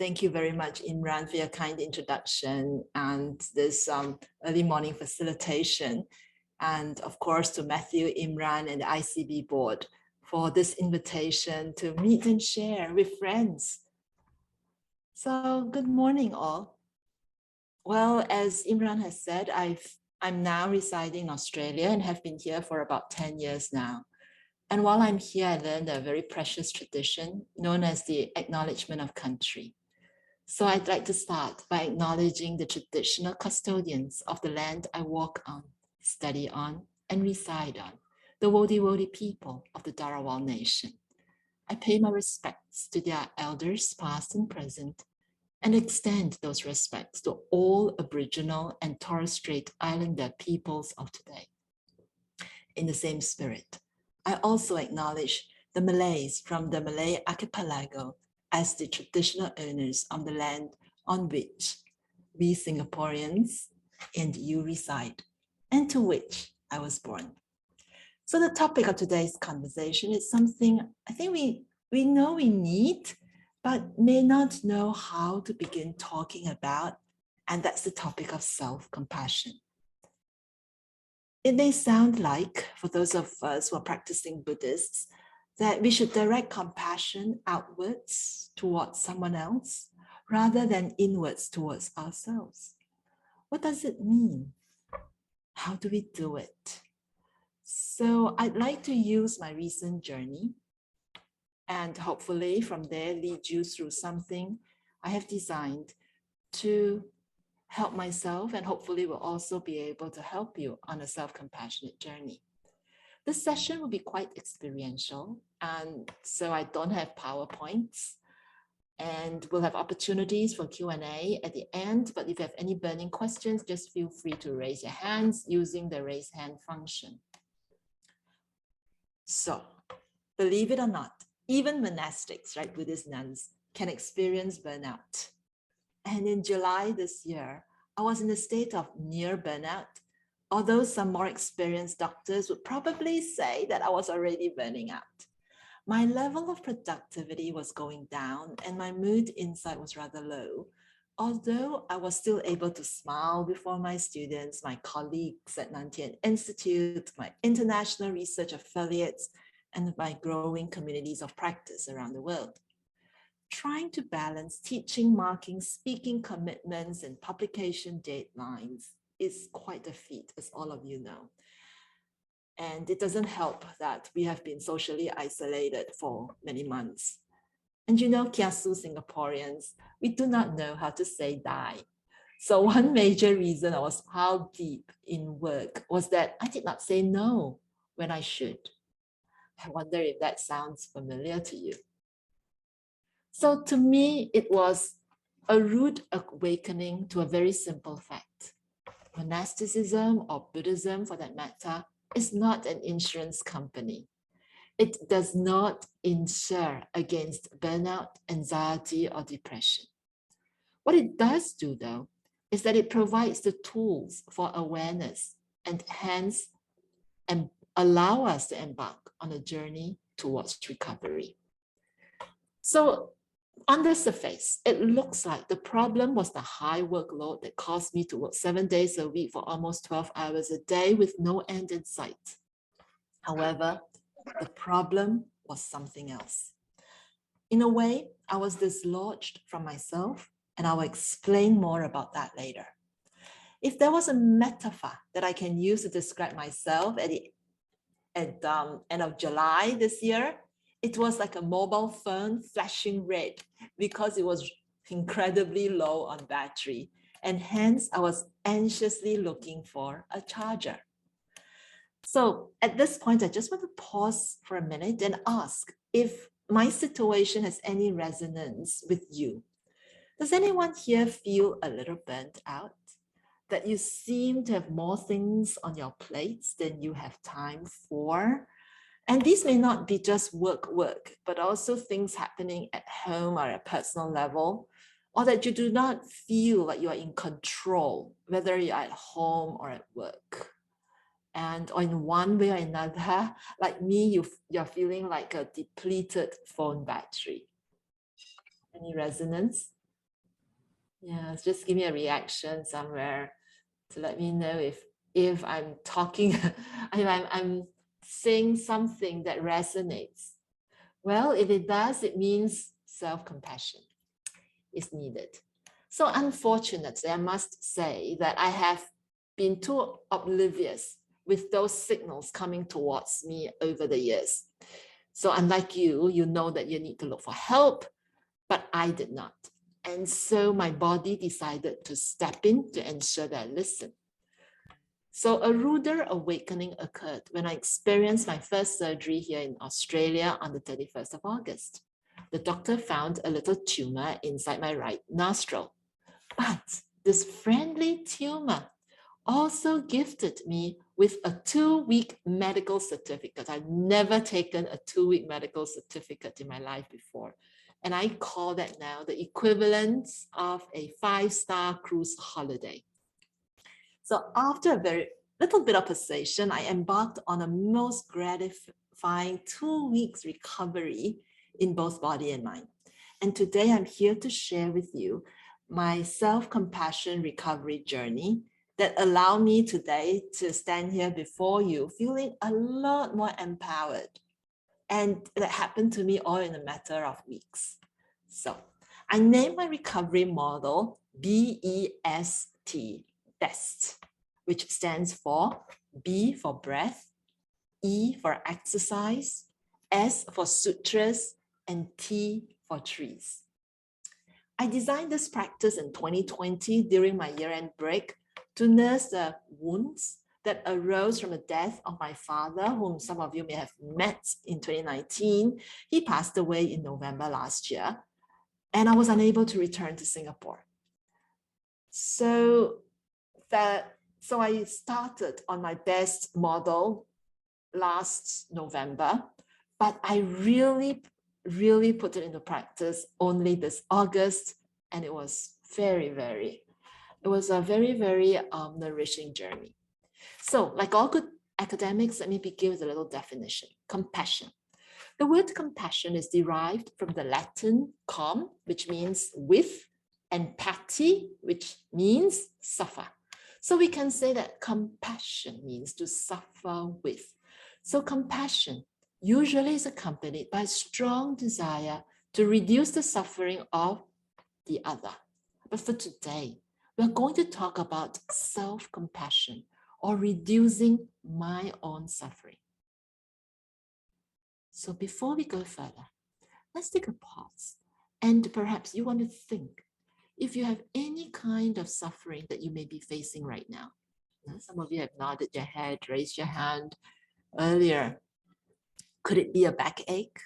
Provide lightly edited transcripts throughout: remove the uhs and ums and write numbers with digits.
Thank you very much, Imran, for your kind introduction and this early morning facilitation. And of course, to Matthew, Imran, and the ICB board for this invitation to meet and share with friends. So good morning, all. Well, as Imran has said, I'm now residing in Australia and have been here for about 10 years now. And while I'm here, I learned a very precious tradition known as the acknowledgement of country. So I'd like to start by acknowledging the traditional custodians of the land I walk on, study on, and reside on, the Wodi people of the Darawal Nation. I pay my respects to their elders, past and present, and extend those respects to all Aboriginal and Torres Strait Islander peoples of today. In the same spirit, I also acknowledge the Malays from the Malay archipelago as the traditional owners of the land on which we Singaporeans and you reside, and to which I was born. So the topic of today's conversation is something I think we know we need, but may not know how to begin talking about, and that's the topic of self-compassion. It may sound like, for those of us who are practicing Buddhists, that we should direct compassion outwards towards someone else rather than inwards towards ourselves. What does it mean? How do we do it? So I'd like to use my recent journey and hopefully from there lead you through something I have designed to help myself and hopefully will also be able to help you on a self-compassionate journey. This session will be quite experiential, and so I don't have PowerPoints, and we'll have opportunities for Q&A at the end, but if you have any burning questions, just feel free to raise your hands using the raise hand function. So, believe it or not, even monastics, right, Buddhist nuns, can experience burnout. And in July this year, I was in a state of near burnout, although some more experienced doctors would probably say that I was already burning out. My level of productivity was going down and my mood inside was rather low, although I was still able to smile before my students, my colleagues at Tien Institute, my international research affiliates, and my growing communities of practice around the world. Trying to balance teaching, marking, speaking commitments, and publication deadlines is quite a feat, as all of you know. And it doesn't help that we have been socially isolated for many months. And you know, Kiasu Singaporeans, we do not know how to say die. So one major reason I was how deep in work was that I did not say no when I should. I wonder if that sounds familiar to you. So to me, it was a rude awakening to a very simple fact. Monasticism or Buddhism, for that matter, is not an insurance company. It does not insure against burnout, anxiety, or depression. What it does do, though, is that it provides the tools for awareness and hence allow us to embark on a journey towards recovery. So on the surface, it looks like the problem was the high workload that caused me to work 7 days a week for almost 12 hours a day with no end in sight. However, the problem was something else. In a way, I was dislodged from myself, and I will explain more about that later. If there was a metaphor that I can use to describe myself at the end of July this year, it was like a mobile phone flashing red because it was incredibly low on battery, and hence I was anxiously looking for a charger. So at this point, I just want to pause for a minute and ask if my situation has any resonance with you. Does anyone here feel a little burnt out? That you seem to have more things on your plates than you have time for? And these may not be just work, but also things happening at home or at a personal level, or that you do not feel like you are in control, whether you're at home or at work. And in one way or another, like me, you're feeling like a depleted phone battery. Any resonance? Yeah, just give me a reaction somewhere to let me know if I'm talking, I'm saying something that resonates. Well, if it does, it means self-compassion is needed. So unfortunately, I must say that I have been too oblivious with those signals coming towards me over the years. So unlike you, you know that you need to look for help, but I did not. And so my body decided to step in to ensure that I listen. So a ruder awakening occurred when I experienced my first surgery here in Australia on the 31st of August. The doctor found a little tumor inside my right nostril. But this friendly tumor also gifted me with a 2-week medical certificate. I've never taken a 2-week medical certificate in my life before. And I call that now the equivalent of a 5-star cruise holiday. So after a very little bit of persuasion, I embarked on a most gratifying 2 weeks recovery in both body and mind. And today I'm here to share with you my self-compassion recovery journey that allow me today to stand here before you feeling a lot more empowered. And that happened to me all in a matter of weeks. So I named my recovery model BEST, BEST, which stands for B for breath, E for exercise, S for sutras, and T for trees. I designed this practice in 2020 during my year-end break to nurse the wounds that arose from the death of my father, whom some of you may have met in 2019. He passed away in November last year, and I was unable to return to Singapore. So I started on my BEST model last November, but I really put it into practice only this August, and it was it was a very nourishing journey. So like all good academics, let me begin with a little definition. Compassion. The word compassion is derived from the Latin com, which means with, and pati, which means suffer. So we can say that compassion means to suffer with. So compassion usually is accompanied by a strong desire to reduce the suffering of the other. But for today, we're going to talk about self-compassion or reducing my own suffering. So before we go further, let's take a pause. And perhaps you want to think if you have any kind of suffering that you may be facing right now. Some of you have nodded your head, raised your hand earlier. Could it be a backache,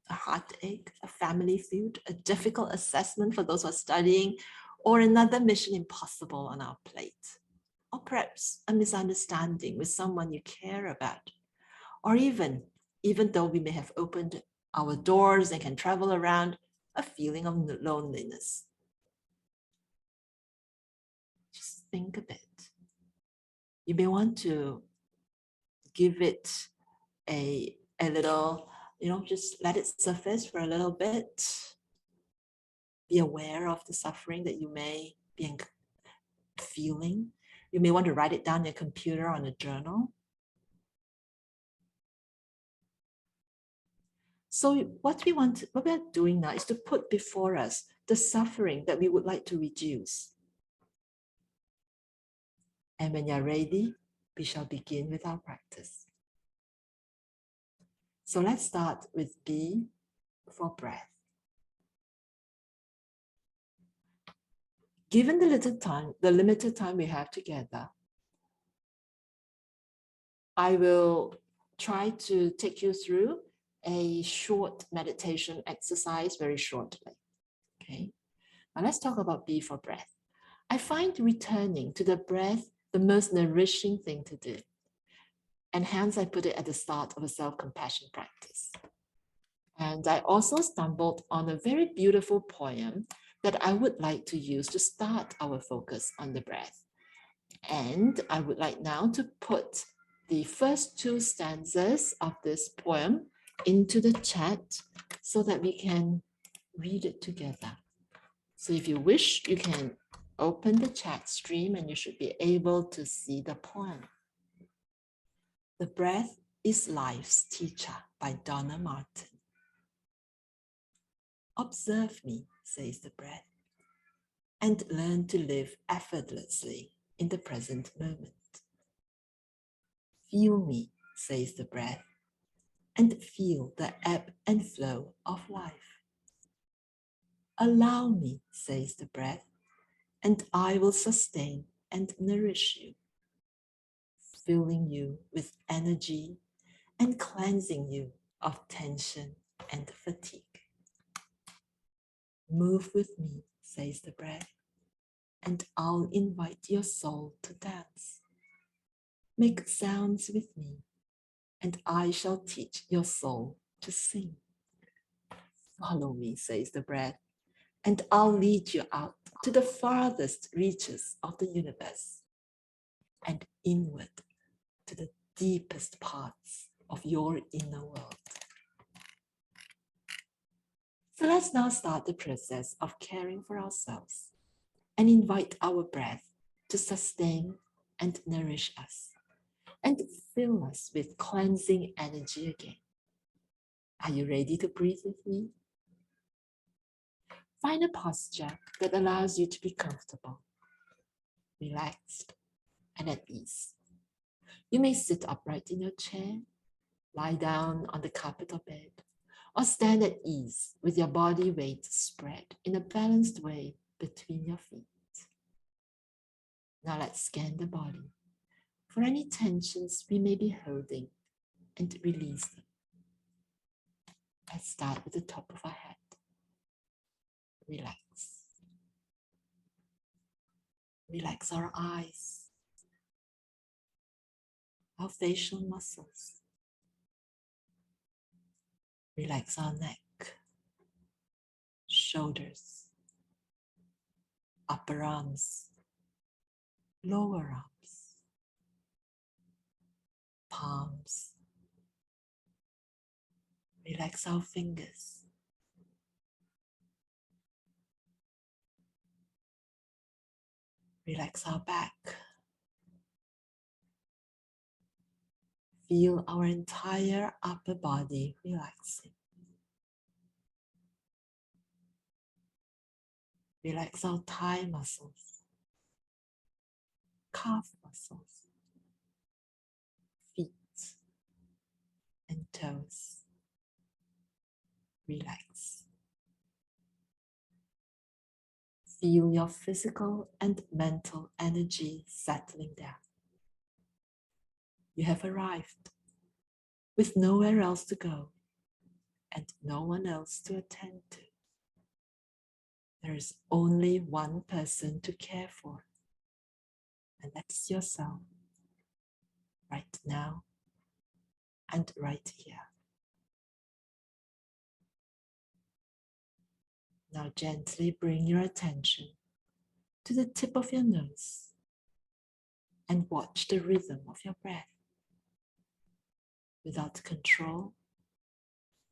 a heartache, a family feud, a difficult assessment for those who are studying, or another mission impossible on our plate? Or perhaps a misunderstanding with someone you care about? Or even though we may have opened our doors and can travel around, a feeling of loneliness. Just think a bit. You may want to give it a little, just let it surface for a little bit. Be aware of the suffering that you may be feeling. You may want to write it down on your computer on a journal. So what we're doing now is to put before us the suffering that we would like to reduce. And when you're ready, we shall begin with our practice. So let's start with B for breath. Given the limited time we have together, I will try to take you through a short meditation exercise very shortly. Okay. Now let's talk about B for breath. I find returning to the breath the most nourishing thing to do. And hence I put it at the start of a self-compassion practice. And I also stumbled on a very beautiful poem that I would like to use to start our focus on the breath. And I would like now to put the first 2 stanzas of this poem into the chat so that we can read it together. So if you wish, you can open the chat stream and you should be able to see the poem. The Breath is Life's Teacher by Donna Martin. Observe me, says the breath, and learn to live effortlessly in the present moment. Feel me, says the breath, and feel the ebb and flow of life. Allow me, says the breath, and I will sustain and nourish you, filling you with energy and cleansing you of tension and fatigue. Move with me, says the breath, and I'll invite your soul to dance. Make sounds with me, and I shall teach your soul to sing. Follow me, says the breath, and I'll lead you out to the farthest reaches of the universe and inward to the deepest parts of your inner world. So let's now start the process of caring for ourselves and invite our breath to sustain and nourish us and fill us with cleansing energy again. Are you ready to breathe with me? Find a posture that allows you to be comfortable, relaxed, and at ease. You may sit upright in your chair, lie down on the carpet or bed, or stand at ease with your body weight spread in a balanced way between your feet. Now let's scan the body for any tensions we may be holding and release them. Let's start with the top of our head. Relax. Relax our eyes, our facial muscles. Relax our neck, shoulders, upper arms, lower arms, palms. Relax our fingers. Relax our back. Feel our entire upper body relaxing. Relax our thigh muscles, calf muscles, feet and toes. Relax. Feel your physical and mental energy settling down. You have arrived with nowhere else to go and no one else to attend to. There is only one person to care for, and that's yourself, right now and right here. Now gently bring your attention to the tip of your nose and watch the rhythm of your breath without control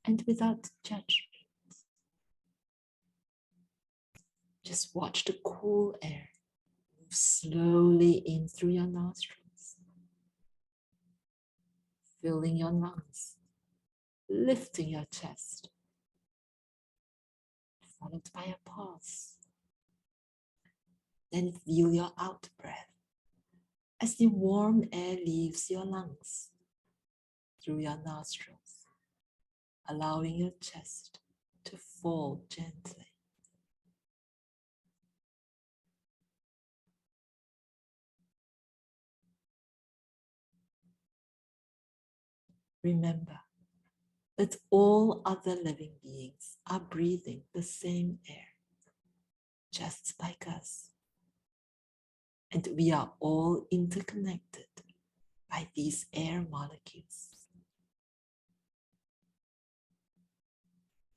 and without judgment. Just watch the cool air move slowly in through your nostrils, filling your lungs, lifting your chest, followed by a pause. Then feel your out breath as the warm air leaves your lungs through your nostrils, allowing your chest to fall gently. Remember that all other living beings are breathing the same air, just like us. And we are all interconnected by these air molecules.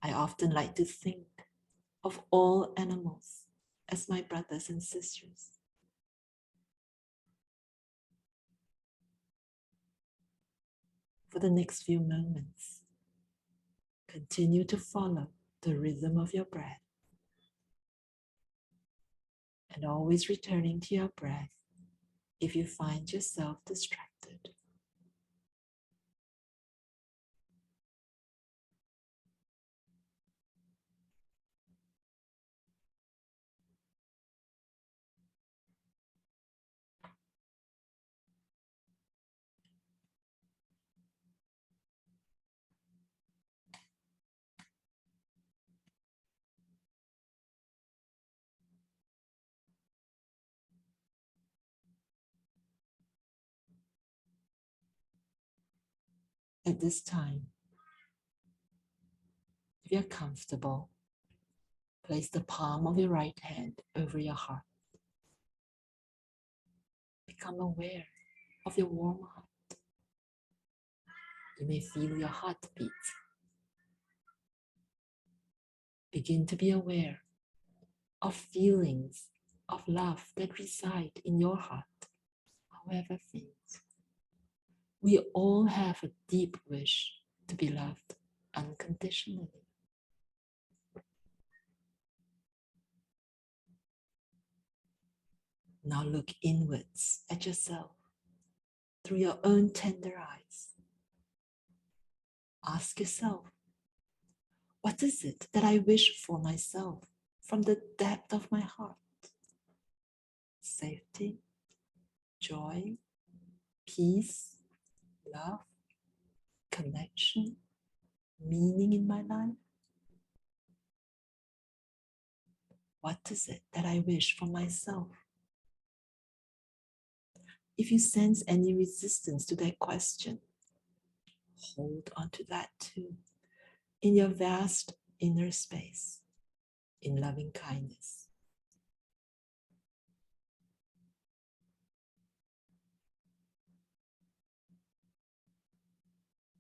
I often like to think of all animals as my brothers and sisters. For the next few moments, continue to follow the rhythm of your breath And always returning to your breath if you find yourself distracted. At this time, if you're comfortable, place the palm of your right hand over your heart. Become aware of your warm heart. You may feel your heartbeat. Begin to be aware of feelings of love that reside in your heart, however faint. We all have a deep wish to be loved unconditionally. Now look inwards at yourself through your own tender eyes. Ask yourself, what is it that I wish for myself from the depth of my heart? Safety, joy, peace, love, connection, meaning in my life? What is it that I wish for myself? If you sense any resistance to that question, hold on to that too, in your vast inner space, in loving kindness.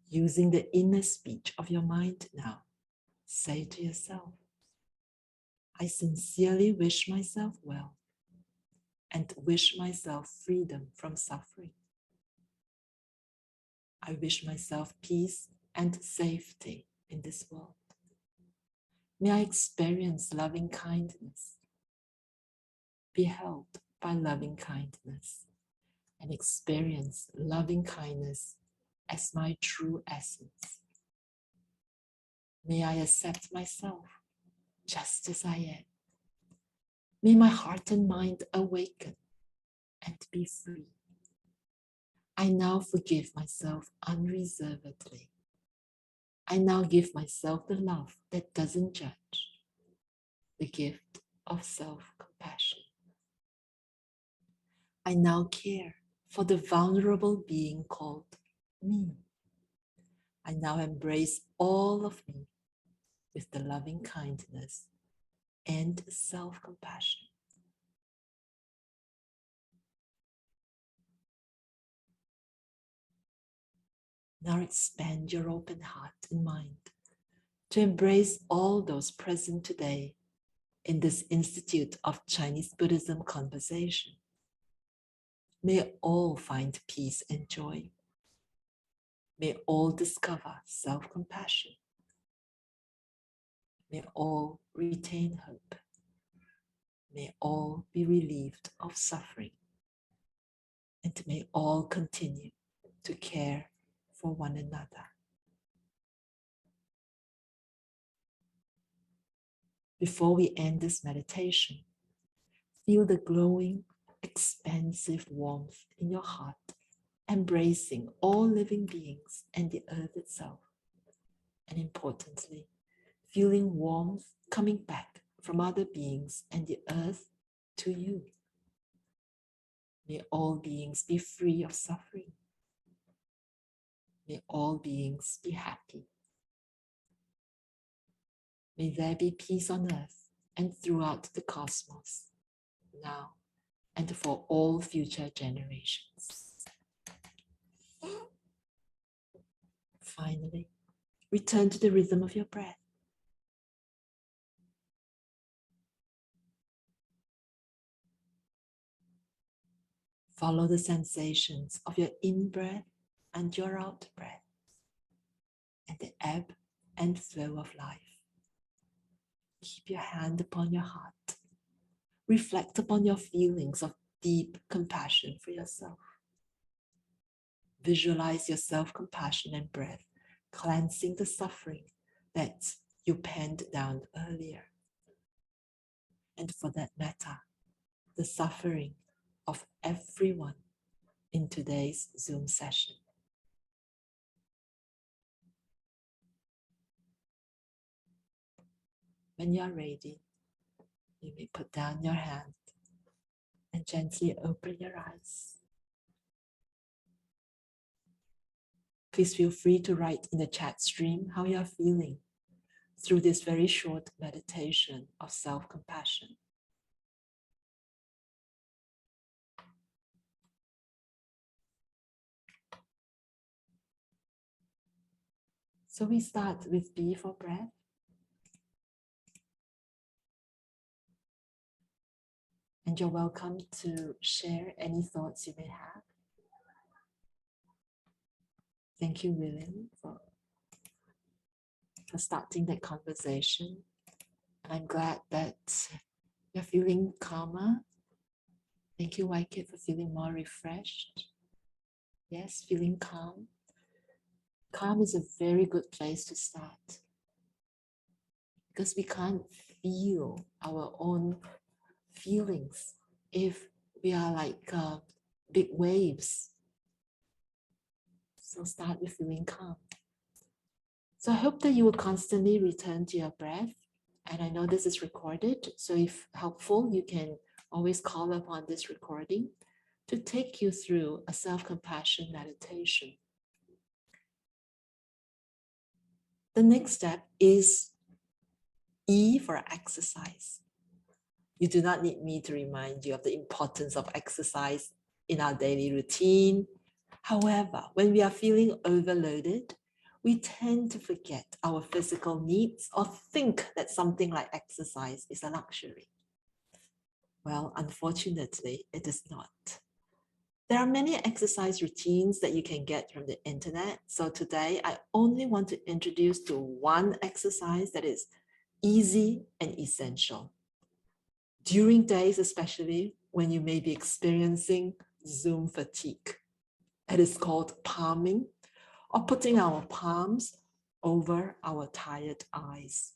Using the inner speech of your mind now, say to yourself, I sincerely wish myself well and wish myself freedom from suffering. I wish myself peace and safety in this world. May I experience loving kindness, be held by loving kindness, and experience loving kindness as my true essence. May I accept myself just as I am. May my heart and mind awaken and be free. I now forgive myself unreservedly. I now give myself the love that doesn't judge, the gift of self-compassion. I now care for the vulnerable being called me. I now embrace all of me with the loving kindness and self-compassion. Now expand your open heart and mind to embrace all those present today in this Institute of Chinese Buddhism conversation. May all find peace and joy. May all discover self-compassion. May all retain hope. May all be relieved of suffering. And may all continue to care for one another. Before we end this meditation, feel the glowing, expansive warmth in your heart, embracing all living beings and the earth itself. And importantly, feeling warmth coming back from other beings and the earth to you. May all beings be free of suffering. May all beings be happy. May there be peace on earth and throughout the cosmos, now and for all future generations. Finally, return to the rhythm of your breath. Follow the sensations of your in-breath and your out-breath, and the ebb and flow of life. Keep your hand upon your heart, reflect upon your feelings of deep compassion for yourself. Visualize your self-compassion and breath, cleansing the suffering that you penned down earlier. And for that matter, the suffering of everyone in today's Zoom session. When you are ready, you may put down your hand and gently open your eyes. Please feel free to write in the chat stream how you are feeling through this very short meditation of self-compassion. So we start with B for breath. And you're welcome to share any thoughts you may have. Thank you, William, for starting that conversation. I'm glad that you're feeling calmer. Thank you, Waikit, for feeling more refreshed. Yes, feeling calm. Calm is a very good place to start because we can't feel our own feelings if we are like big waves. So start with feeling calm. So I hope that you will constantly return to your breath. And I know this is recorded, so if helpful, you can always call upon this recording to take you through a self-compassion meditation. The next step is E for exercise. You do not need me to remind you of the importance of exercise in our daily routine. However, when we are feeling overloaded, we tend to forget our physical needs or think that something like exercise is a luxury. Well, unfortunately, it is not. There are many exercise routines that you can get from the internet. So today, I only want to introduce to one exercise that is easy and essential. During days, especially when you may be experiencing Zoom fatigue. It is called palming, or putting our palms over our tired eyes.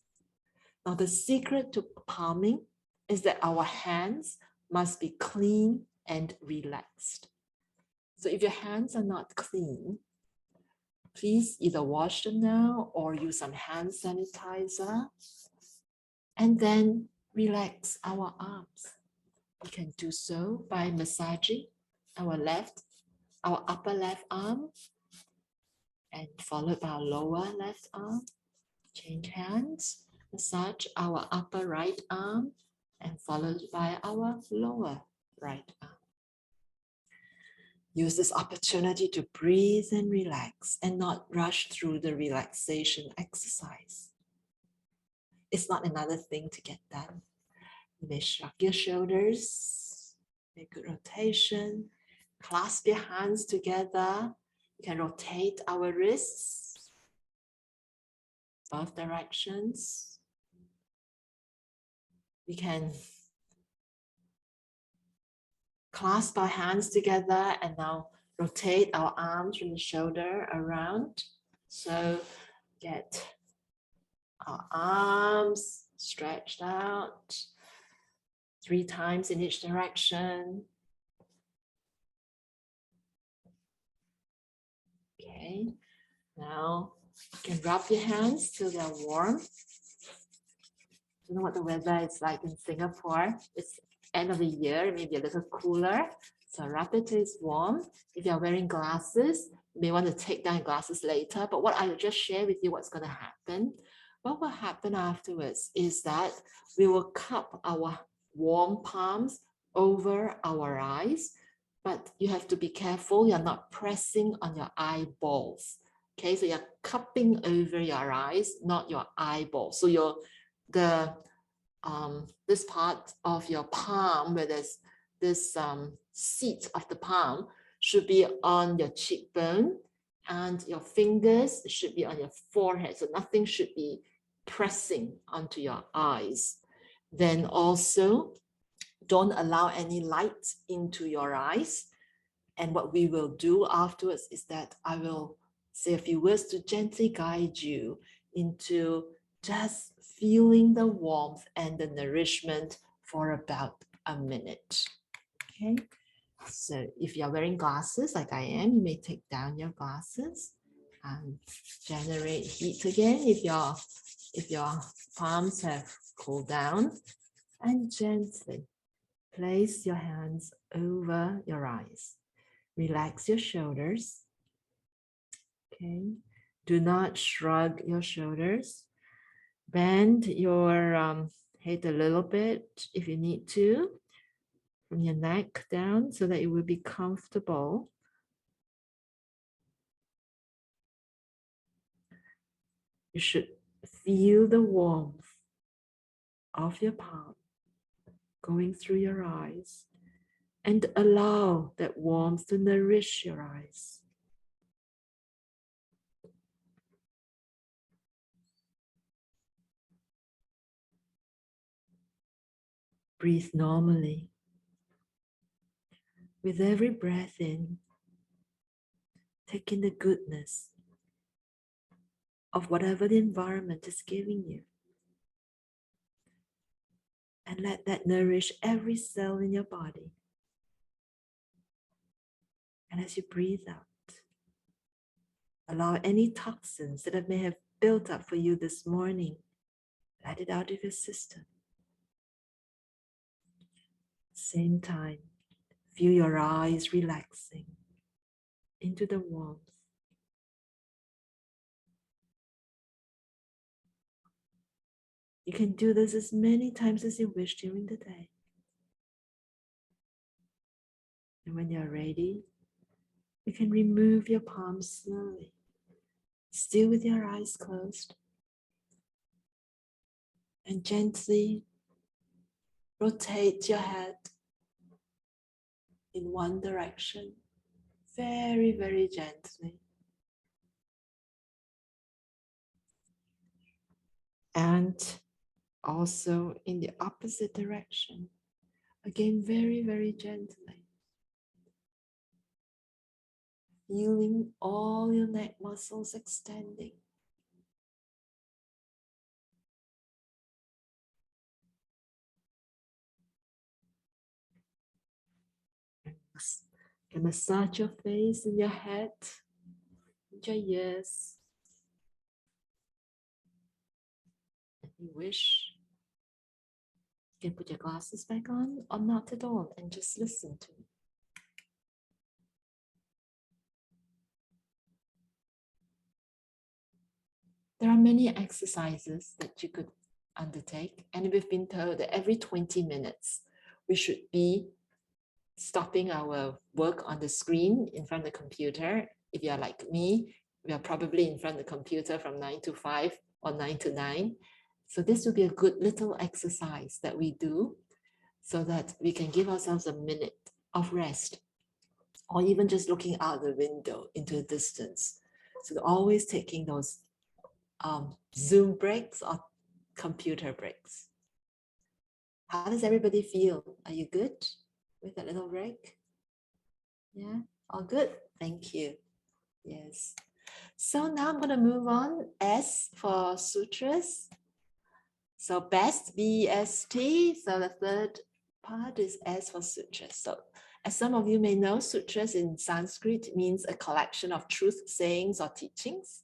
Now, the secret to palming is that our hands must be clean and relaxed. So if your hands are not clean, please either wash them now or use some hand sanitizer and then relax our arms. You can do so by massaging our upper left arm and followed by our lower left arm. Change hands, massage our upper right arm and followed by our lower right arm. Use this opportunity to breathe and relax and not rush through the relaxation exercise. It's not another thing to get done. You may shrug your shoulders, make good rotation, clasp your hands together. You can rotate our wrists, both directions. We can clasp our hands together and now rotate our arms from the shoulder around. So get our arms stretched out 3 times in each direction. Okay, now you can rub your hands till they're warm. I don't know what the weather is like in Singapore. It's end of the year, maybe a little cooler. So rub it till it's warm. If you're wearing glasses, you may want to take down your glasses later. But what I'll just share with you what's going to happen. What will happen afterwards is that we will cup our warm palms over our eyes. But you have to be careful, you're not pressing on your eyeballs. Okay, so you're cupping over your eyes, not your eyeballs. So this part of your palm, where there's this seat of the palm, should be on your cheekbone, and your fingers should be on your forehead. So nothing should be pressing onto your eyes. Then also, Don't allow any light into your eyes. And what we will do afterwards is that I will say a few words to gently guide you into just feeling the warmth and the nourishment for about a minute. Okay, so if you're wearing glasses like I am, you may take down your glasses and generate heat again if your palms have cooled down, and gently place your hands over your eyes. Relax your shoulders. Okay. Do not shrug your shoulders. Bend your head a little bit if you need to, from your neck down, so that it will be comfortable. You should feel the warmth of your palm going through your eyes, and allow that warmth to nourish your eyes. Breathe normally. With every breath in, take in the goodness of whatever the environment is giving you. And let that nourish every cell in your body. And as you breathe out, allow any toxins that may have built up for you this morning, let it out of your system. Same time, feel your eyes relaxing into the warmth. You can do this as many times as you wish during the day. And when you're ready, you can remove your palms slowly, still with your eyes closed, and gently rotate your head in one direction, very, very gently. And also in the opposite direction, again, very, very gently. Feeling all your neck muscles extending. You can massage your face and your head, and your ears. If you wish, you can put your glasses back on or not at all and just listen to me. There are many exercises that you could undertake, and we've been told that every 20 minutes we should be stopping our work on the screen in front of the computer. If you're like me, we are probably in front of the computer from 9 to 5 or 9 to 9. So this will be a good little exercise that we do so that we can give ourselves a minute of rest, or even just looking out the window into the distance. So always taking those Zoom breaks or computer breaks. How does everybody feel? Are you good with that little break? Yeah, all good. Thank you. Yes. So now I'm going to move on. S for sutras. So best, B-E-S-T. So the third part is S for sutras. So as some of you may know, sutras in Sanskrit means a collection of truth sayings or teachings.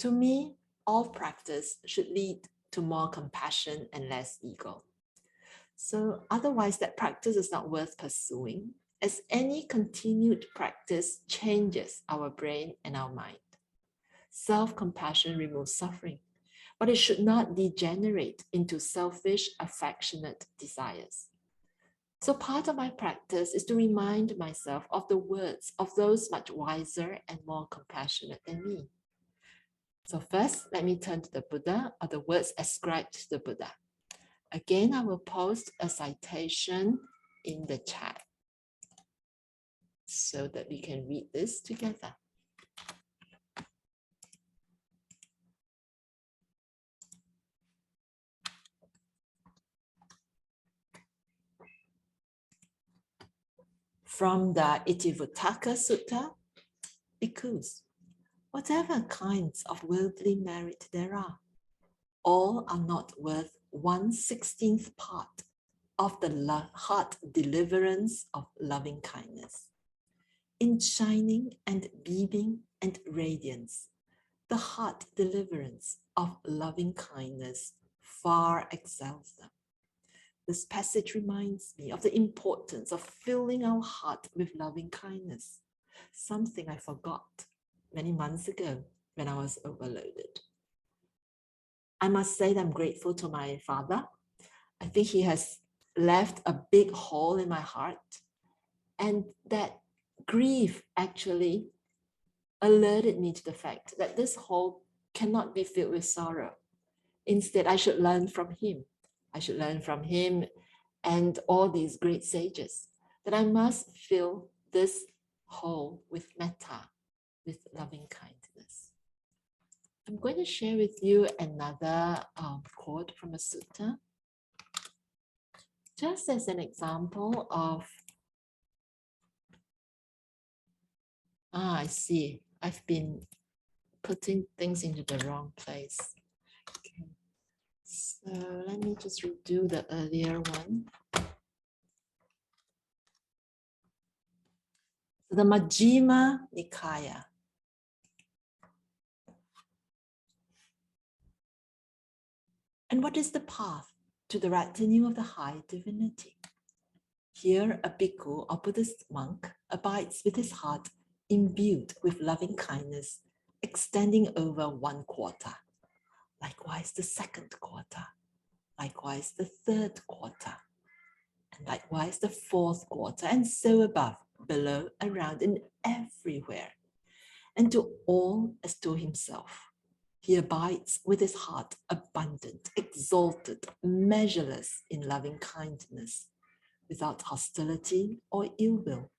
To me, all practice should lead to more compassion and less ego. So otherwise, that practice is not worth pursuing, as any continued practice changes our brain and our mind. Self-compassion removes suffering, but it should not degenerate into selfish, affectionate desires. So part of my practice is to remind myself of the words of those much wiser and more compassionate than me. So first, let me turn to the Buddha, or the words ascribed to the Buddha. Again, I will post a citation in the chat so that we can read this together. From the Itivuttaka Sutta, bhikkhus, whatever kinds of worldly merit there are, all are not worth 1/16th part of the heart deliverance of loving kindness. In shining and beaming and radiance, the heart deliverance of loving kindness far excels them. This passage reminds me of the importance of filling our heart with loving kindness, something I forgot many months ago when I was overloaded. I must say that I'm grateful to my father. I think he has left a big hole in my heart, and that grief actually alerted me to the fact that this hole cannot be filled with sorrow. Instead, I should learn from him. I should learn from him and all these great sages that I must fill this hole with metta, with loving kindness. I'm going to share with you another quote from a sutta, just as an example of, I see, I've been putting things into the wrong place. Okay. So let me just redo the earlier one. The Majjhima Nikaya. And what is the path to the retinue of the high divinity? Here, a bhikkhu or Buddhist monk abides with his heart imbued with loving kindness, extending over 1 quarter. Likewise, the 2nd quarter. Likewise, the 3rd quarter. And likewise, the 4th quarter, and so above, below, around, and everywhere. And to all as to himself. He abides with his heart abundant, exalted, measureless in loving kindness, without hostility or ill will,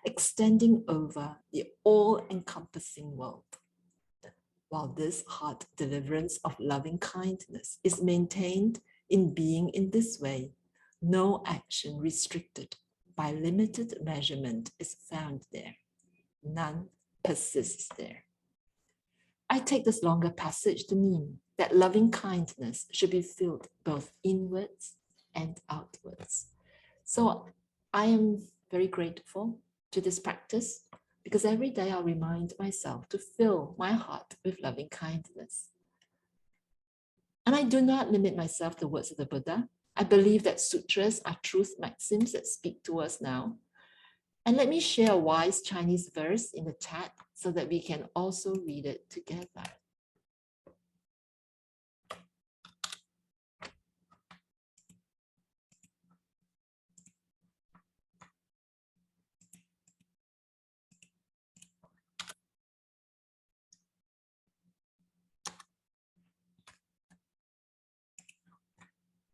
extending over the all-encompassing world. While this heart deliverance of loving kindness is maintained in being in this way, no action restricted by limited measurement is found there. None persists there. I take this longer passage to mean that loving kindness should be filled both inwards and outwards. So I am very grateful to this practice because every day I'll remind myself to fill my heart with loving kindness. And I do not limit myself to the words of the Buddha. I believe that sutras are truth maxims that speak to us now. And let me share a wise Chinese verse in the chat so that we can also read it together.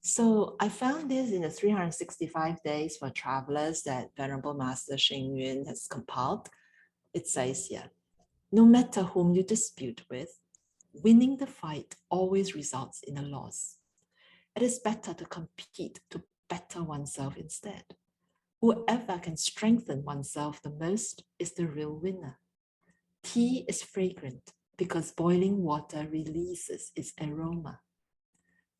So I found this in the 365 Days for Travelers that Venerable Master Sheng Yun has compiled. It says here, no matter whom you dispute with, winning the fight always results in a loss. It is better to compete to better oneself instead. Whoever can strengthen oneself the most is the real winner. Tea is fragrant because boiling water releases its aroma.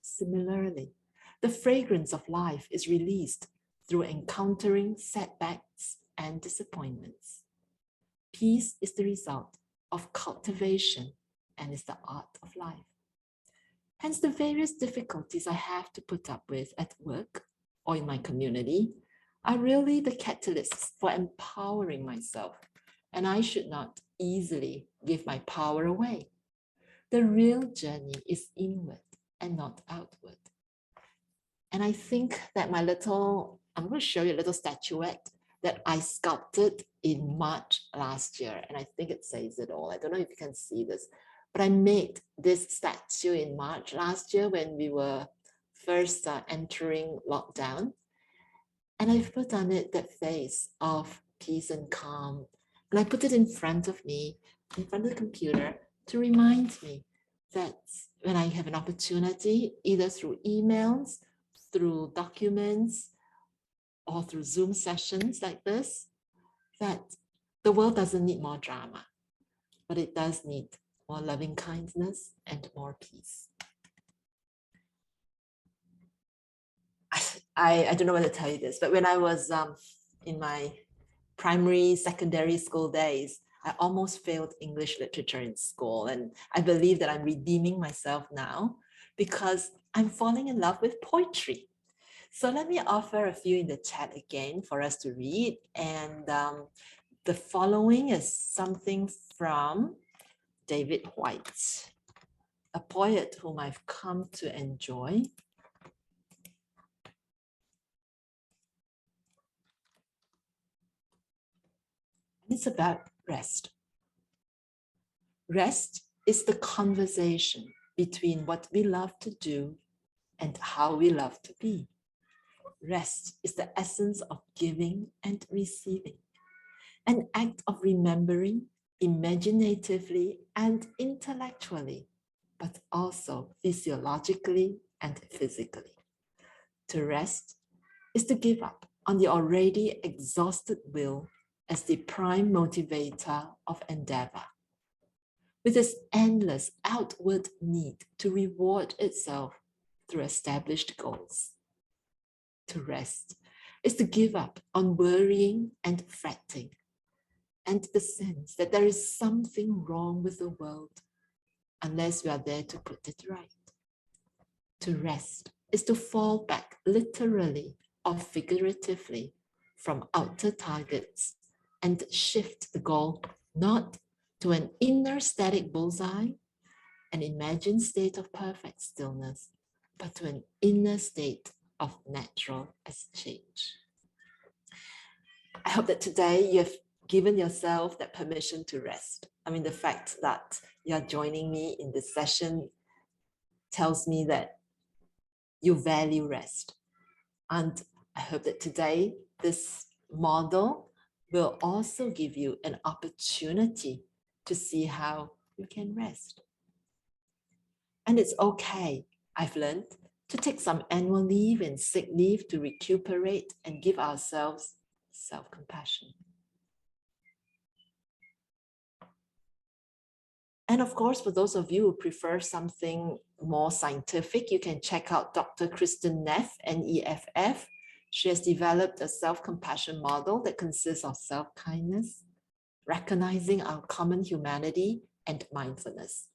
Similarly, the fragrance of life is released through encountering setbacks and disappointments. Peace is the result of cultivation and is the art of life. Hence, the various difficulties I have to put up with at work or in my community are really the catalysts for empowering myself, and I should not easily give my power away. The real journey is inward and not outward. And I think that I'm going to show you a little statuette that I sculpted in March last year. And I think it says it all. I don't know if you can see this, but I made this statue in March last year when we were first entering lockdown. And I've put on it that face of peace and calm. And I put it in front of me, in front of the computer, to remind me that when I have an opportunity, either through emails, through documents, or through Zoom sessions like this, that the world doesn't need more drama, but it does need more loving kindness and more peace. I don't know when to tell you this, but when I was in my primary, secondary school days, I almost failed English literature in school. And I believe that I'm redeeming myself now because I'm falling in love with poetry. So let me offer a few in the chat again for us to read. And the following is something from David White, a poet whom I've come to enjoy. It's about rest. Rest is the conversation between what we love to do and how we love to be. Rest is the essence of giving and receiving, an act of remembering imaginatively and intellectually, but also physiologically and physically. To rest is to give up on the already exhausted will as the prime motivator of endeavor, with its endless outward need to reward itself through established goals. To rest is to give up on worrying and fretting, and the sense that there is something wrong with the world unless we are there to put it right. To rest is to fall back literally or figuratively from outer targets and shift the goal not to an inner static bullseye, an imagined state of perfect stillness, but to an inner state of natural exchange. I hope that today you have given yourself that permission to rest. I mean, the fact that you're joining me in this session tells me that you value rest. And I hope that today this model will also give you an opportunity to see how you can rest. And it's okay, I've learned, to take some annual leave and sick leave to recuperate and give ourselves self-compassion. And of course, for those of you who prefer something more scientific, you can check out Dr. Kristen Neff, N-E-F-F. She has developed a self-compassion model that consists of self-kindness, recognizing our common humanity, and mindfulness.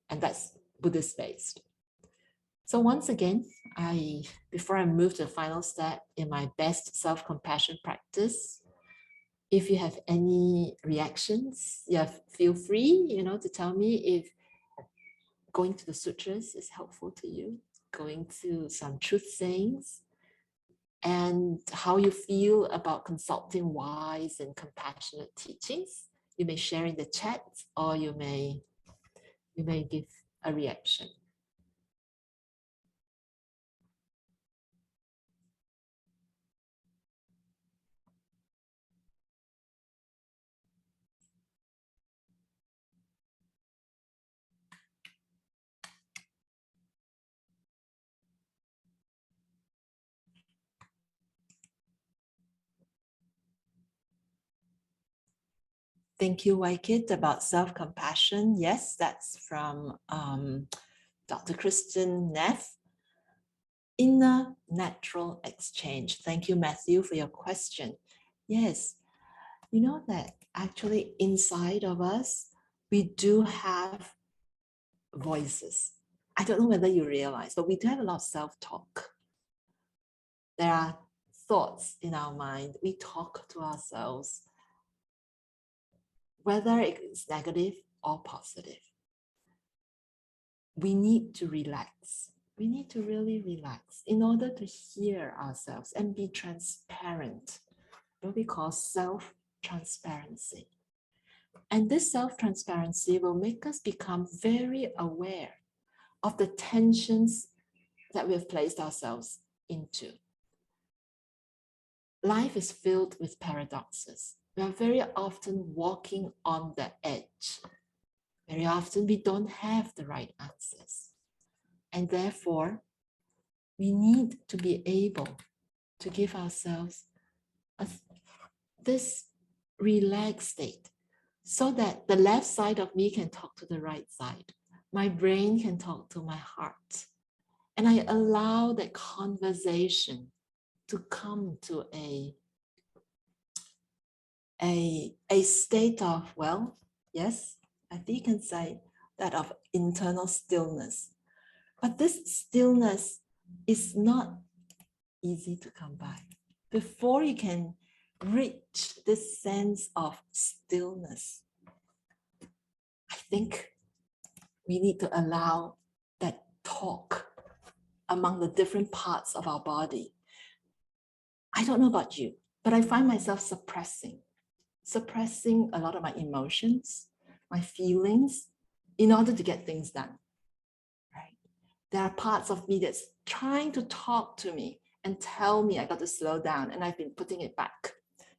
And that's Buddhist-based. So once again, before I move to the final step in my best self-compassion practice, if you have any reactions, feel free, to tell me if going to the sutras is helpful to you, going to some truth sayings, and how you feel about consulting wise and compassionate teachings. You may share in the chat, or you may give a reaction. Thank you, Waikit, about self-compassion. Yes, that's from Dr. Kristen Neff. Inner natural exchange. Thank you, Matthew, for your question. Yes, you know that actually inside of us, we do have voices. I don't know whether you realize, but we do have a lot of self-talk. There are thoughts in our mind. We talk to ourselves, whether it's negative or positive. We need to relax. We need to really relax in order to hear ourselves and be transparent, what we call self-transparency. And this self-transparency will make us become very aware of the tensions that we have placed ourselves into. Life is filled with paradoxes. We are very often walking on the edge. Very often we don't have the right answers. And therefore, we need to be able to give ourselves this relaxed state, so that the left side of me can talk to the right side. My brain can talk to my heart. And I allow that conversation to come to a state of, well, yes, I think you can say that of internal stillness. But this stillness is not easy to come by. Before you can reach this sense of stillness, I think we need to allow that talk among the different parts of our body. I don't know about you, but I find myself suppressing a lot of my emotions, my feelings, in order to get things done, right? There are parts of me that's trying to talk to me and tell me I got to slow down, and I've been putting it back.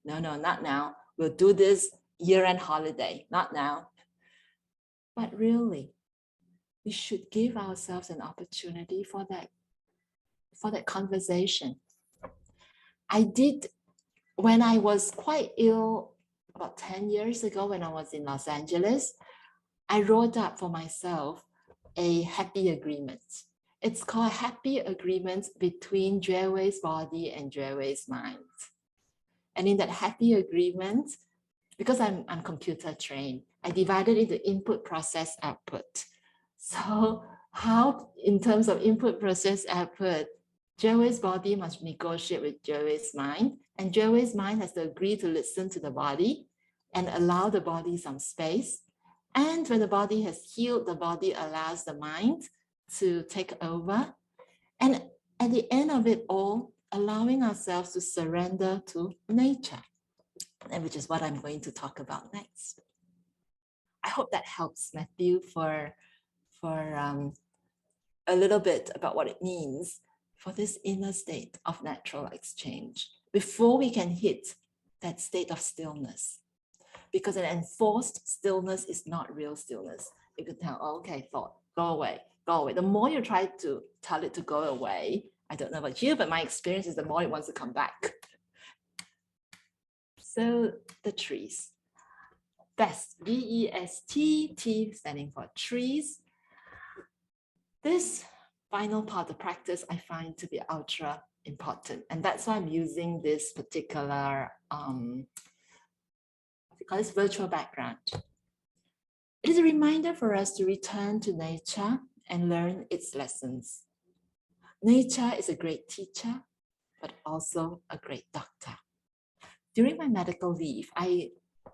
No, not now. We'll do this year-end holiday, not now. But really, we should give ourselves an opportunity for that conversation. I did, when I was quite ill about 10 years ago, when I was in Los Angeles, I wrote up for myself a happy agreement. It's called Happy Agreement between Juewei's body and Juewei's mind. And in that happy agreement, because I'm computer trained, I divided it into input, process, output. So how, in terms of input, process, output, Juewei's body must negotiate with Juewei's mind, and Juewei's mind has to agree to listen to the body and allow the body some space. And when the body has healed, the body allows the mind to take over. And at the end of it all, allowing ourselves to surrender to nature, and which is what I'm going to talk about next. I hope that helps, Matthew, for a little bit about what it means for this inner state of natural exchange before we can hit that state of stillness. Because an enforced stillness is not real stillness. You can tell, oh, okay, thought, go away, go away. The more you try to tell it to go away, I don't know about you, but my experience is the more it wants to come back. So the trees. Best, B-E-S-T, T standing for trees. This final part of practice I find to be ultra important. And that's why I'm using this particular, what we call this virtual background. It is a reminder for us to return to nature and learn its lessons. Nature is a great teacher, but also a great doctor. During my medical leave, I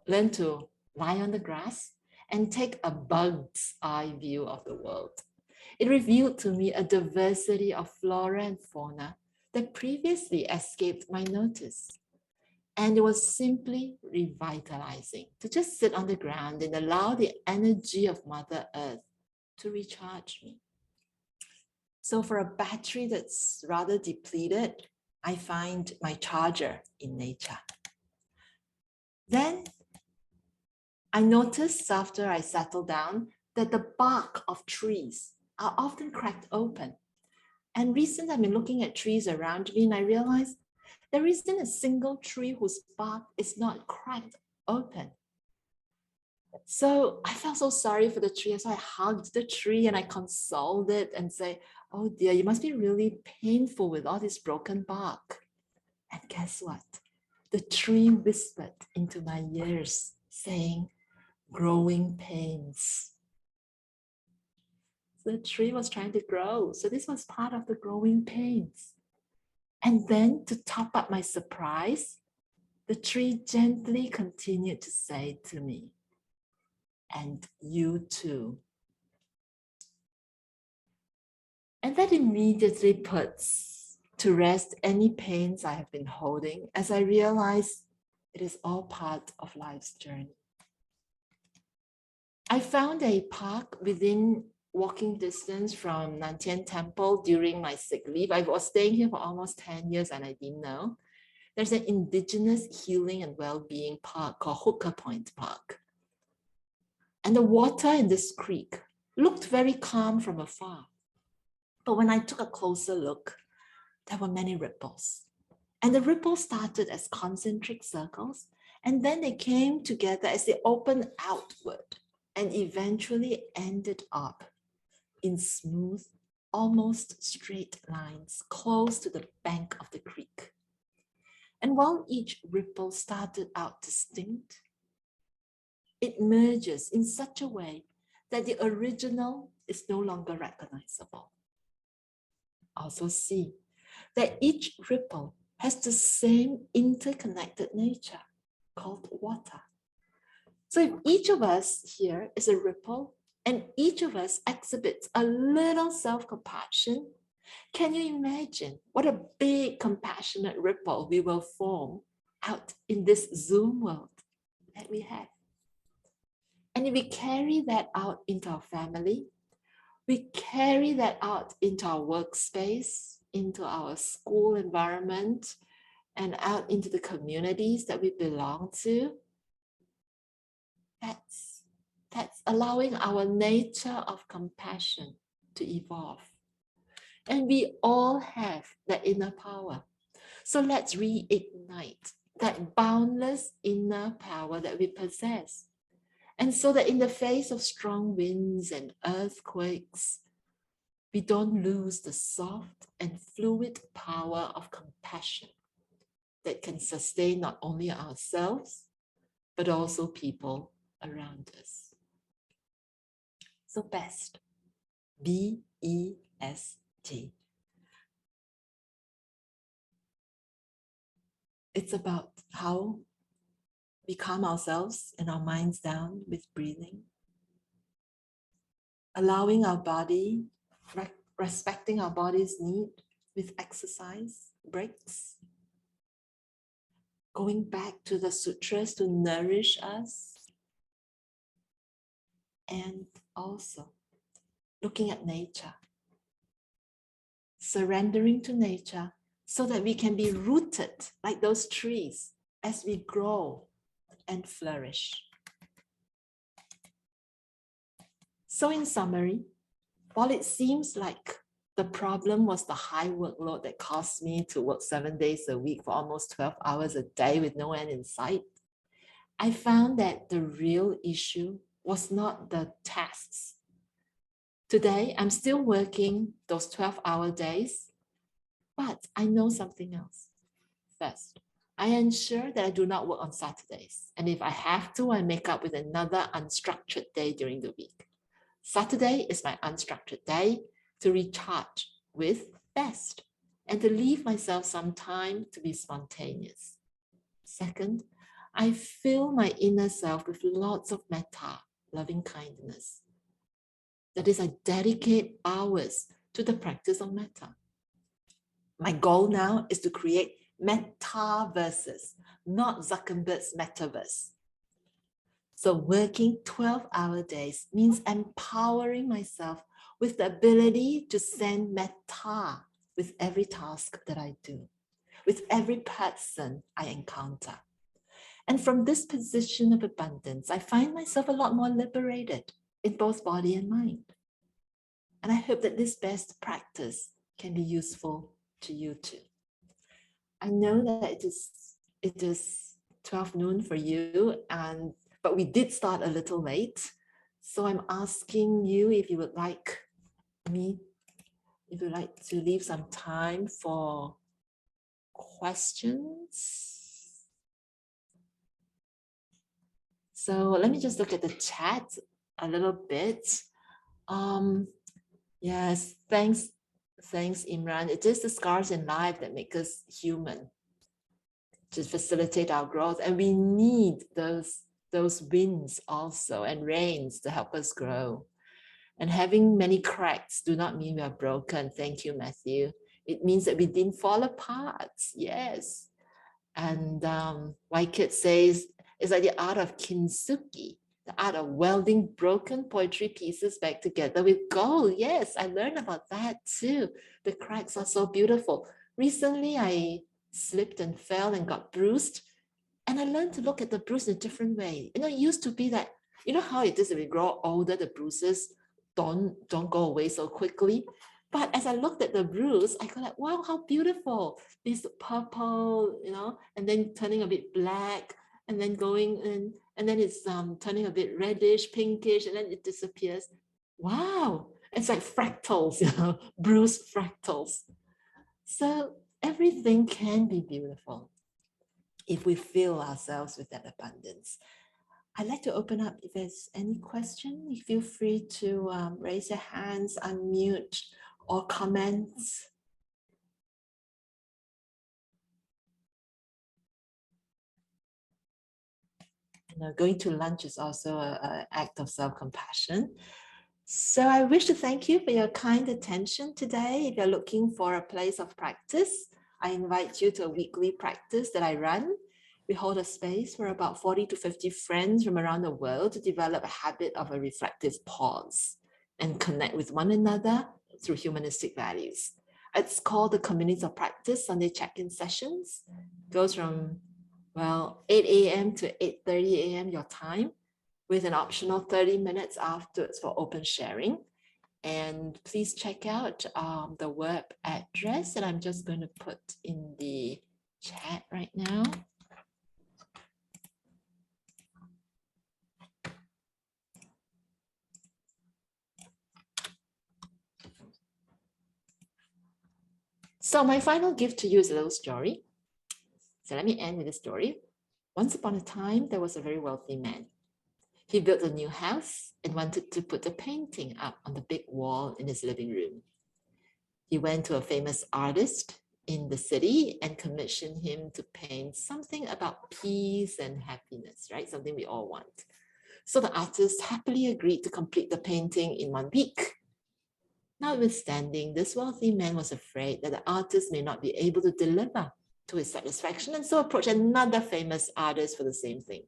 learned to lie on the grass and take a bug's eye view of the world. It revealed to me a diversity of flora and fauna that previously escaped my notice. And it was simply revitalizing to just sit on the ground and allow the energy of Mother Earth to recharge me. So for a battery that's rather depleted, I find my charger in nature. Then I noticed after I settled down that the bark of trees are often cracked open. And recently I've been looking at trees around me and I realized there isn't a single tree whose bark is not cracked open. So I felt so sorry for the tree. So I hugged the tree and I consoled it and say, oh dear, you must be really painful with all this broken bark. And guess what? The tree whispered into my ears saying, growing pains. The tree was trying to grow. So this was part of the growing pains. And then to top up my surprise, the tree gently continued to say to me, and you too. And that immediately puts to rest any pains I have been holding as I realize it is all part of life's journey. I found a park within walking distance from Tien Temple during my sick leave. I was staying here for almost 10 years and I didn't know. There's an indigenous healing and well-being park called Hooker Point Park. And the water in this creek looked very calm from afar. But when I took a closer look, there were many ripples. And the ripples started as concentric circles And then they came together as they opened outward and eventually ended up in smooth, almost straight lines close to the bank of the creek. And while each ripple started out distinct, it merges in such a way that the original is no longer recognizable. Also see that each ripple has the same interconnected nature called water. So if each of us here is a ripple and each of us exhibits a little self-compassion, can you imagine what a big compassionate ripple we will form out in this Zoom world that we have? And if we carry that out into our family, we carry that out into our workspace, into our school environment, and out into the communities that we belong to, that's allowing our nature of compassion to evolve. And we all have that inner power. So let's reignite that boundless inner power that we possess. And so that in the face of strong winds and earthquakes, we don't lose the soft and fluid power of compassion that can sustain not only ourselves, but also people around us. So best, B-E-S-T. It's about how we calm ourselves and our minds down with breathing, allowing our body, respecting our body's need with exercise, breaks, going back to the sutras to nourish us, and also looking at nature, surrendering to nature so that we can be rooted like those trees as we grow and flourish. So in summary, while it seems like the problem was the high workload that caused me to work 7 days a week for almost 12 hours a day with no end in sight, I found that the real issue was not the tasks. Today, I'm still working those 12-hour days, but I know something else. First, I ensure that I do not work on Saturdays. And if I have to, I make up with another unstructured day during the week. Saturday is my unstructured day to recharge with best and to leave myself some time to be spontaneous. Second, I fill my inner self with lots of metta, loving kindness. That is, I dedicate hours to the practice of metta. My goal now is to create metaverses, not Zuckerberg's metaverse. So working 12-hour days means empowering myself with the ability to send metta with every task that I do, with every person I encounter. And from this position of abundance, I find myself a lot more liberated in both body and mind. And I hope that this best practice can be useful to you too. I know that it is 12 noon for you, but we did start a little late. So I'm asking you if you would like to leave some time for questions. So let me just look at the chat a little bit. Yes, thanks, Imran. It is the scars in life that make us human, to facilitate our growth, and we need those winds also and rains to help us grow. And having many cracks do not mean we are broken. Thank you, Matthew. It means that we didn't fall apart. Yes. And Waikit says it's like the art of kintsugi, the art of welding broken poetry pieces back together with gold. Yes, I learned about that too. The cracks are so beautiful. Recently, I slipped and fell and got bruised. And I learned to look at the bruise in a different way. It used to be that, you know how it is when we grow older, the bruises don't go away so quickly. But as I looked at the bruise, I go like, wow, how beautiful. This purple, and then turning a bit black. and then going in, and then it's turning a bit reddish, pinkish, and then it disappears. Wow, it's like fractals, bruised fractals. So everything can be beautiful if we fill ourselves with that abundance. I'd like to open up if there's any question. You feel free to raise your hands, unmute, or comments. Going to lunch is also an act of self-compassion. So I wish to thank you for your kind attention today. If you're looking for a place of practice, I invite you to a weekly practice that I run. We hold a space for about 40 to 50 friends from around the world to develop a habit of a reflective pause and connect with one another through humanistic values. It's called the Community of Practice Sunday check-in sessions. It goes from 8 a.m. to 8:30 a.m. your time, with an optional 30 minutes afterwards for open sharing. And please check out the web address that I'm just going to put in the chat right now. So my final gift to you is a little story. So let me end with a story. Once upon a time, there was a very wealthy man. He built a new house and wanted to put a painting up on the big wall in his living room. He went to a famous artist in the city and commissioned him to paint something about peace and happiness, right? Something we all want. So the artist happily agreed to complete the painting in 1 week. Notwithstanding, this wealthy man was afraid that the artist may not be able to deliver to his satisfaction, and so approached another famous artist for the same thing.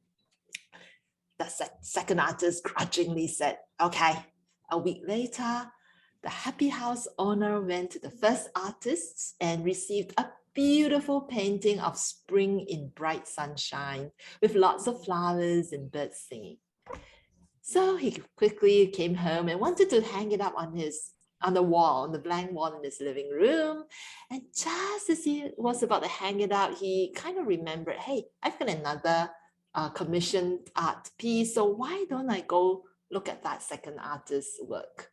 The second artist grudgingly said, okay. A week later, the happy house owner went to the first artist and received a beautiful painting of spring in bright sunshine with lots of flowers and birds singing. So he quickly came home and wanted to hang it up on the wall, on the blank wall in his living room. And just as he was about to hang it up, he kind of remembered, hey, I've got another commissioned art piece, so why don't I go look at that second artist's work?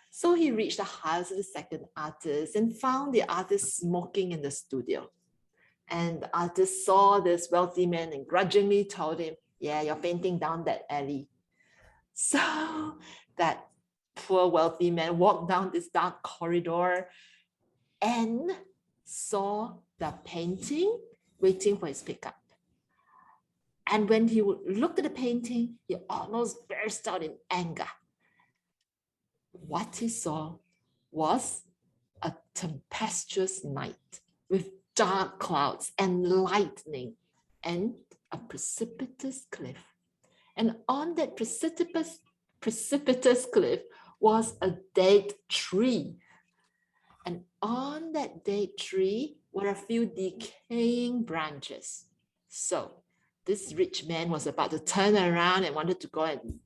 So he reached the house of the second artist and found the artist smoking in the studio. And the artist saw this wealthy man and grudgingly told him, yeah, you're painting down that alley. So that poor wealthy man walked down this dark corridor and saw the painting waiting for his pickup. And when he looked at the painting, he almost burst out in anger. What he saw was a tempestuous night with dark clouds and lightning and a precipitous cliff. And on that precipitous cliff was a dead tree. And on that dead tree were a few decaying branches. So this rich man was about to turn around and wanted to go and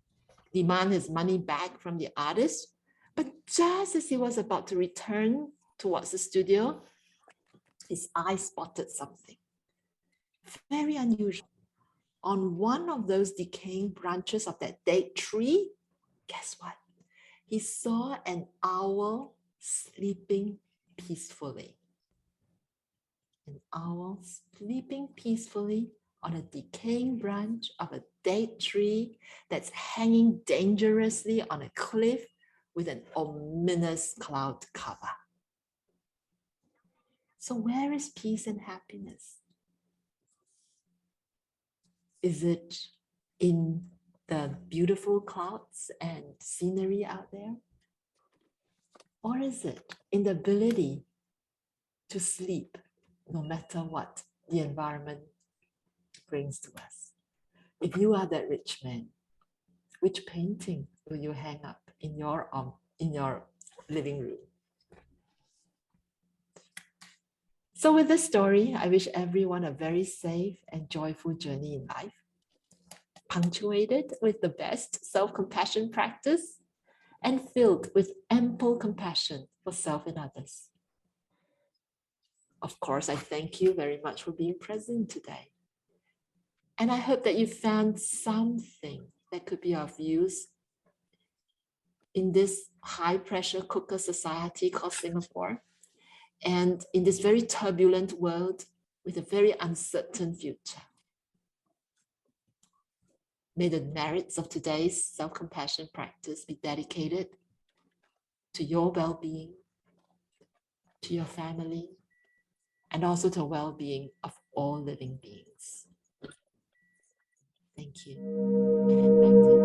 demand his money back from the artist. But just as he was about to return towards the studio, his eye spotted something very unusual. On one of those decaying branches of that dead tree, guess what? He saw an owl sleeping peacefully. An owl sleeping peacefully on a decaying branch of a dead tree that's hanging dangerously on a cliff with an ominous cloud cover. So where is peace and happiness? Is it in the beautiful clouds and scenery out there? Or is it in the ability to sleep no matter what the environment brings to us? If you are that rich man, which painting will you hang up in your living room? So with this story, I wish everyone a very safe and joyful journey in life, punctuated with the best self-compassion practice and filled with ample compassion for self and others. Of course, I thank you very much for being present today. And I hope that you found something that could be of use in this high pressure cooker society called Singapore, and in this very turbulent world with a very uncertain future. May the merits of today's self-compassion practice be dedicated to your well-being, to your family, and also to the well-being of all living beings. Thank you. And back to you.